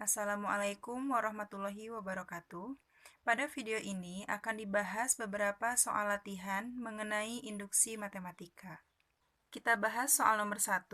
Assalamualaikum warahmatullahi wabarakatuh. Pada video ini akan dibahas beberapa soal latihan mengenai induksi matematika. Kita bahas soal nomor 1.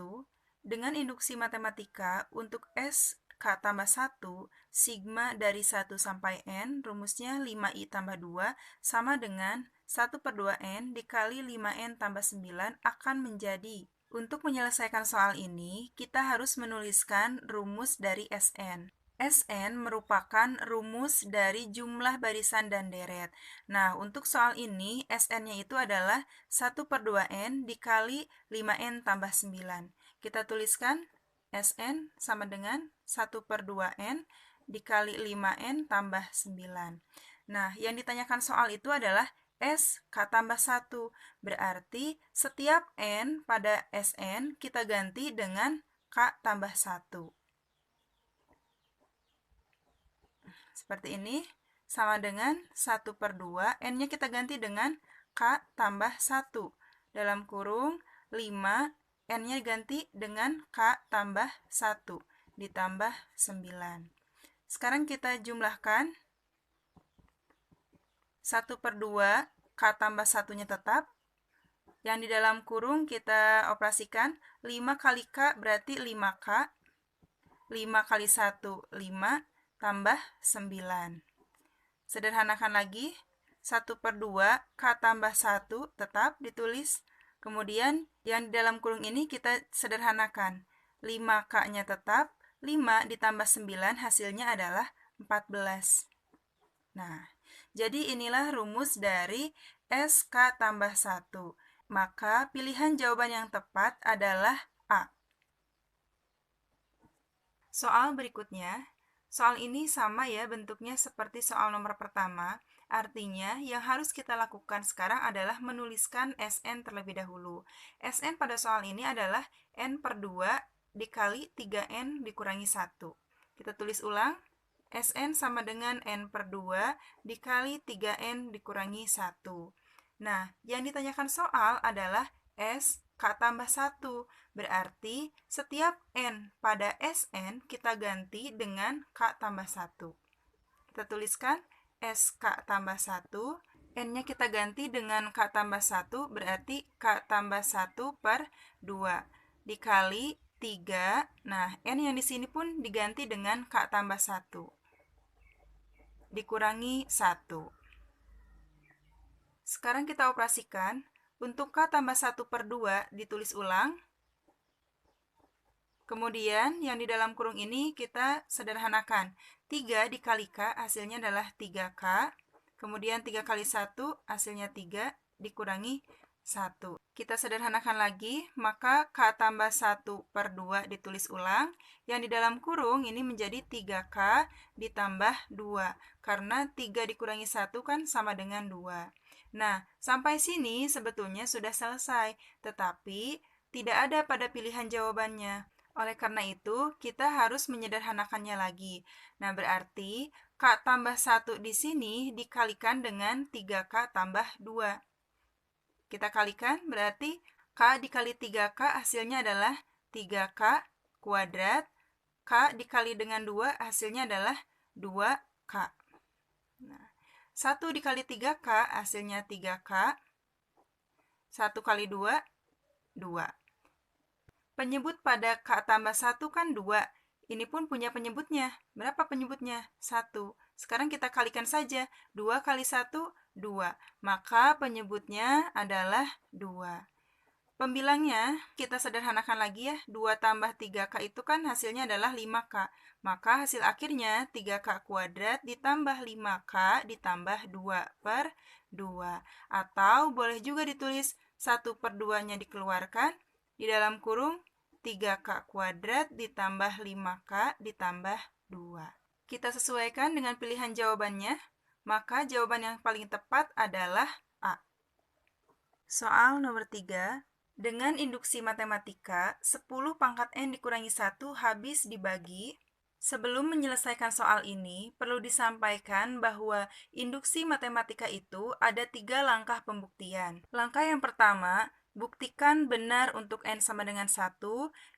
Dengan induksi matematika untuk S K tambah 1, sigma dari 1 sampai N, rumusnya 5I tambah 2, sama dengan 1/2N dikali 5N tambah 9 akan menjadi. Untuk menyelesaikan soal ini, kita harus menuliskan rumus dari Sn. Sn merupakan rumus dari jumlah barisan dan deret. Nah, untuk soal ini, Sn-nya itu adalah 1/2N dikali 5N tambah 9. Kita tuliskan Sn sama dengan 1/2N dikali 5N tambah 9. Nah, yang ditanyakan soal itu adalah S K tambah 1. Berarti setiap N pada Sn kita ganti dengan K tambah 1. Seperti ini, sama dengan 1/2, N-nya kita ganti dengan K tambah 1. Dalam kurung 5, N-nya ganti dengan K tambah 1, ditambah 9. Sekarang kita jumlahkan 1/2, K tambah 1-nya tetap. Yang di dalam kurung kita operasikan, 5 kali K berarti 5K. 5 kali 1, 5, tambah 9. Sederhanakan lagi, 1/2, K tambah 1 tetap ditulis. Kemudian yang di dalam kurung ini kita sederhanakan. 5K-nya tetap, 5 ditambah 9 hasilnya adalah 14. Nah, jadi inilah rumus dari SK tambah 1. Maka pilihan jawaban yang tepat adalah A. Soal berikutnya. Soal ini sama ya bentuknya seperti soal nomor pertama. Artinya yang harus kita lakukan sekarang adalah menuliskan Sn terlebih dahulu. Sn pada soal ini adalah N/2 dikali 3N dikurangi 1. Kita tulis ulang. Sn sama dengan N/2 dikali 3N dikurangi 1. Nah, yang ditanyakan soal adalah S K tambah 1. Berarti setiap N pada Sn kita ganti dengan K tambah 1. Kita tuliskan SK tambah 1. N-nya kita ganti dengan K tambah 1. Berarti K tambah 1/2. Dikali 3. Nah, N yang di sini pun diganti dengan K tambah 1. Dikurangi 1. Sekarang kita operasikan. Untuk K tambah 1/2 ditulis ulang. Kemudian yang di dalam kurung ini kita sederhanakan. 3 dikali K hasilnya adalah 3K. Kemudian 3 kali 1 hasilnya 3 dikurangi 1. Kita sederhanakan lagi, maka K tambah 1/2 ditulis ulang. Yang di dalam kurung ini menjadi 3K ditambah 2. Karena 3 dikurangi 1 kan sama dengan 2. Nah, sampai sini sebetulnya sudah selesai. Tetapi tidak ada pada pilihan jawabannya. Oleh karena itu, kita harus menyederhanakannya lagi. Nah, berarti K tambah 1 di sini dikalikan dengan 3K tambah 2. Kita kalikan, berarti K dikali 3K hasilnya adalah 3K kuadrat. K dikali dengan 2 hasilnya adalah 2K. Nah, 1 dikali 3K hasilnya 3K. 1 kali 2, 2. Penyebut pada K tambah 1 kan 2. Ini pun punya penyebutnya. Berapa penyebutnya? 1. Sekarang kita kalikan saja. 2 kali 1, 2. Maka penyebutnya adalah 2. Pembilangnya kita sederhanakan lagi ya. 2 tambah 3K itu kan hasilnya adalah 5K. Maka hasil akhirnya 3K kuadrat ditambah 5K ditambah 2/2. Atau boleh juga ditulis 1/2-nya dikeluarkan. Di dalam kurung 3K kuadrat ditambah 5K ditambah 2. Kita sesuaikan dengan pilihan jawabannya. Maka jawaban yang paling tepat adalah A. Soal nomor 3. Dengan induksi matematika, 10 pangkat N dikurangi 1 habis dibagi. Sebelum menyelesaikan soal ini, perlu disampaikan bahwa induksi matematika itu ada 3 langkah pembuktian. Langkah yang pertama, buktikan benar untuk N sama dengan 1.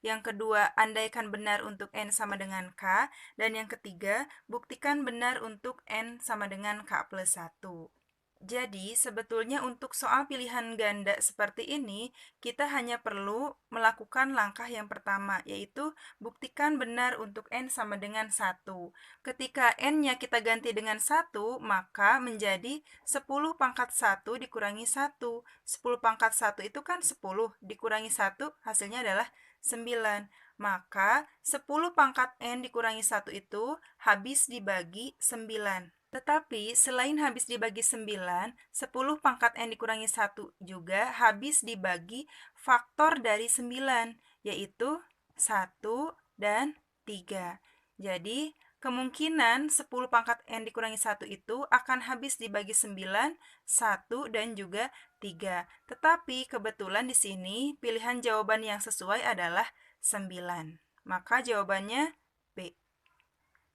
Yang kedua, andaikan benar untuk N sama dengan K. Dan yang ketiga, buktikan benar untuk N sama dengan K plus 1. Jadi, sebetulnya untuk soal pilihan ganda seperti ini, kita hanya perlu melakukan langkah yang pertama, yaitu buktikan benar untuk N sama dengan 1. Ketika N-nya kita ganti dengan 1, maka menjadi 10 pangkat 1 dikurangi 1. 10 pangkat 1 itu kan 10, dikurangi 1, hasilnya adalah 9. Maka 10 pangkat N dikurangi 1 itu habis dibagi 9. Tetapi selain habis dibagi 9, 10 pangkat N dikurangi 1 juga habis dibagi faktor dari 9, yaitu 1 dan 3. Jadi, kemungkinan 10 pangkat N dikurangi 1 itu akan habis dibagi 9, 1, dan juga 3. Tetapi kebetulan di sini pilihan jawaban yang sesuai adalah 9. Maka jawabannya B.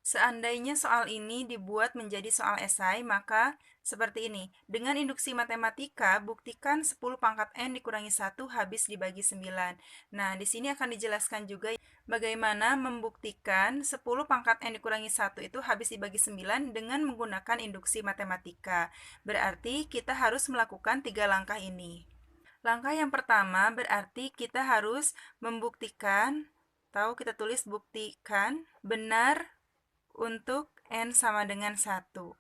Seandainya soal ini dibuat menjadi soal esai, maka seperti ini. Dengan induksi matematika, buktikan 10 pangkat N dikurangi 1 habis dibagi 9. Nah, di sini akan dijelaskan juga bagaimana membuktikan 10 pangkat N dikurangi 1 itu habis dibagi 9 dengan menggunakan induksi matematika. Berarti kita harus melakukan 3 langkah ini. Langkah yang pertama berarti kita harus membuktikan, atau kita tulis buktikan benar untuk N sama dengan 1.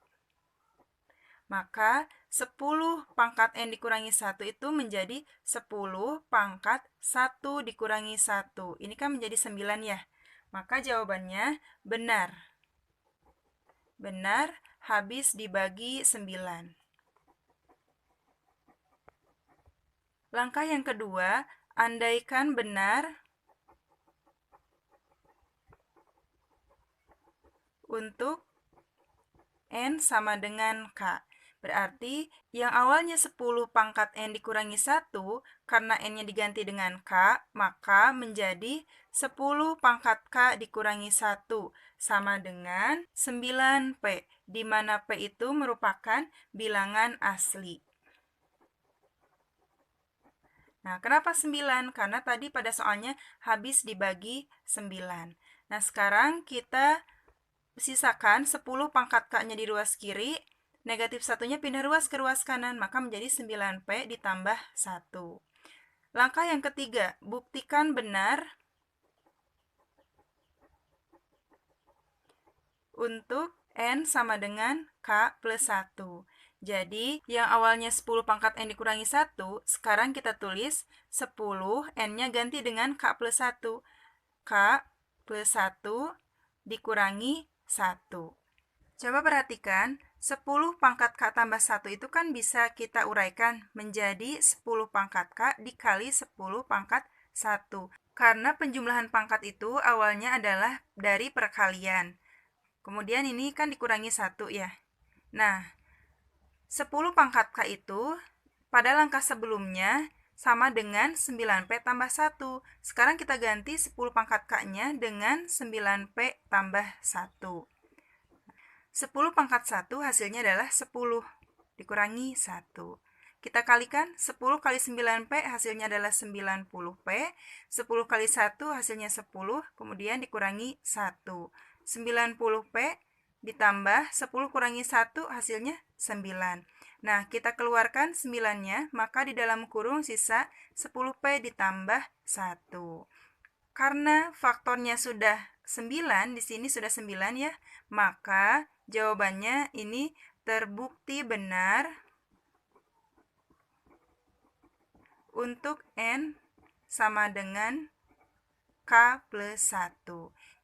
Maka 10 pangkat N dikurangi 1 itu menjadi 10 pangkat 1 dikurangi 1. Ini kan menjadi 9 ya. Maka jawabannya benar. Benar habis dibagi 9. Langkah yang kedua, andaikan benar untuk N sama dengan K. Berarti yang awalnya 10 pangkat N dikurangi 1, karena N-nya diganti dengan K, maka menjadi 10 pangkat K dikurangi 1, sama dengan 9P, di mana P itu merupakan bilangan asli. Nah, kenapa 9? Karena tadi pada soalnya habis dibagi 9. Nah, sekarang kita sisakan 10 pangkat K-nya di ruas kiri, negatif 1-nya pindah ruas ke ruas kanan, maka menjadi 9P ditambah 1. Langkah yang ketiga, buktikan benar untuk N sama dengan K plus 1. Jadi, yang awalnya 10 pangkat N dikurangi 1, sekarang kita tulis 10, N-nya ganti dengan K plus 1. K plus 1 dikurangi 1. Coba perhatikan, 10 pangkat K tambah 1 itu kan bisa kita uraikan menjadi 10 pangkat K dikali 10 pangkat 1. Karena penjumlahan pangkat itu awalnya adalah dari perkalian. Kemudian ini kan dikurangi 1 ya. Nah, 10 pangkat K itu pada langkah sebelumnya sama dengan 9P tambah 1. Sekarang kita ganti 10 pangkat K-nya dengan 9P tambah 1. 10 pangkat 1 hasilnya adalah 10 dikurangi 1. Kita kalikan 10 kali 9P hasilnya adalah 90P. 10 kali 1 hasilnya 10, kemudian dikurangi 1. 90P ditambah 10 kurangi 1 hasilnya 9. Nah, kita keluarkan 9-nya, maka di dalam kurung sisa 10P ditambah 1. Karena faktornya sudah 9, di sini sudah 9 ya, maka jawabannya ini terbukti benar untuk N sama dengan K plus 1.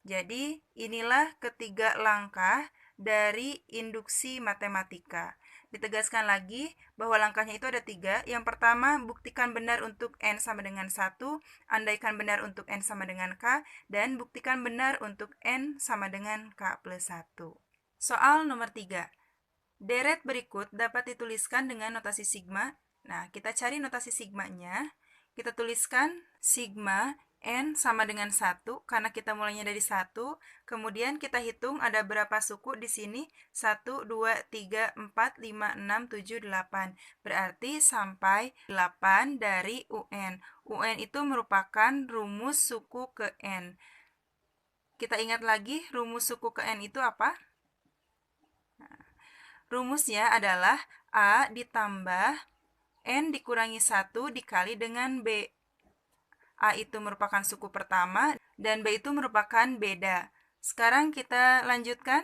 Jadi, inilah ketiga langkah dari induksi matematika. Ditegaskan lagi bahwa langkahnya itu ada 3. Yang pertama, buktikan benar untuk N sama dengan 1, andaikan benar untuk N sama dengan K, dan buktikan benar untuk N sama dengan K plus 1. Soal nomor 3. Deret berikut dapat dituliskan dengan notasi sigma. Nah, kita cari notasi sigmanya. Kita tuliskan sigma N sama dengan 1 karena kita mulainya dari 1. Kemudian kita hitung ada berapa suku di sini. 1, 2, 3, 4, 5, 6, 7, 8. Berarti sampai 8 dari UN. UN itu merupakan rumus suku ke N. Kita ingat lagi rumus suku ke N itu apa? Rumusnya adalah A ditambah N dikurangi 1 dikali dengan B. A itu merupakan suku pertama dan B itu merupakan beda. Sekarang kita lanjutkan.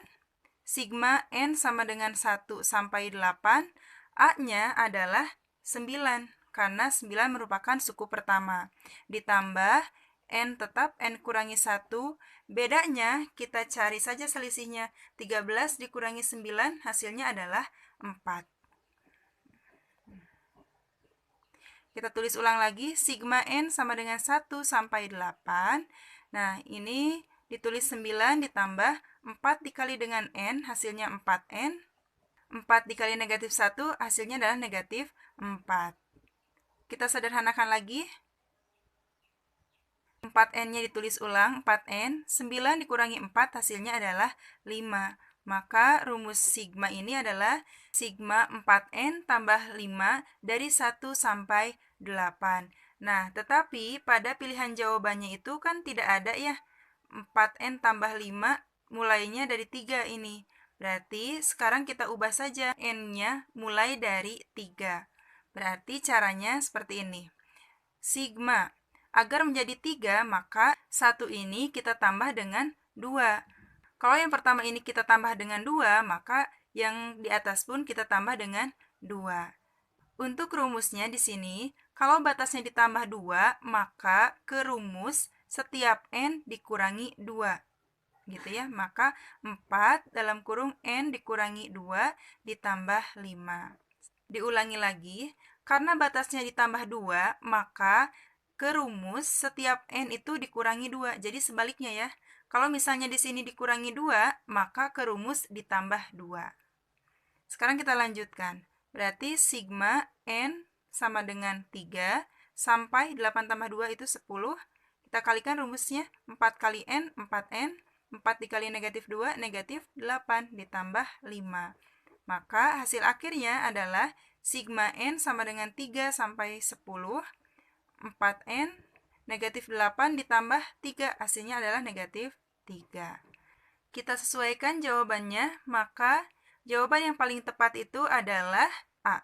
Sigma N sama dengan 1 sampai 8. A-nya adalah 9 karena 9 merupakan suku pertama. Ditambah N tetap N kurangi 1. Bedanya kita cari saja selisihnya. 13 dikurangi 9 hasilnya adalah 4. Kita tulis ulang lagi, sigma N sama dengan 1 sampai 8. Nah, ini ditulis 9 ditambah 4 dikali dengan N, hasilnya 4N. 4 dikali negatif 1, hasilnya adalah negatif 4. Kita sederhanakan lagi. 4N-nya ditulis ulang, 4N. 9 dikurangi 4, hasilnya adalah 5. Maka rumus sigma ini adalah sigma 4N tambah 5 dari 1 sampai 8. Nah, tetapi pada pilihan jawabannya itu kan tidak ada ya. 4N tambah 5 mulainya dari 3 ini. Berarti sekarang kita ubah saja N-nya mulai dari 3. Berarti caranya seperti ini. Sigma. Agar menjadi 3, maka 1 ini kita tambah dengan 2. Kalau yang pertama ini kita tambah dengan 2, maka yang di atas pun kita tambah dengan 2. Untuk rumusnya di sini, kalau batasnya ditambah 2, maka ke rumus setiap N dikurangi 2. Gitu ya, maka 4 dalam kurung N dikurangi 2 ditambah 5. Diulangi lagi, karena batasnya ditambah 2, maka ke rumus setiap N itu dikurangi 2. Jadi sebaliknya ya. Kalau misalnya di sini dikurangi 2, maka ke rumus ditambah 2. Sekarang kita lanjutkan. Berarti sigma N sama dengan 3 sampai 8 tambah 2 itu 10. Kita kalikan rumusnya. 4 kali N, 4N. 4 dikali negatif 2, negatif 8 ditambah 5. Maka hasil akhirnya adalah sigma N sama dengan 3 sampai 10. 4N negatif 8 ditambah 3, hasilnya adalah negatif 3. Kita sesuaikan jawabannya, maka jawaban yang paling tepat itu adalah A.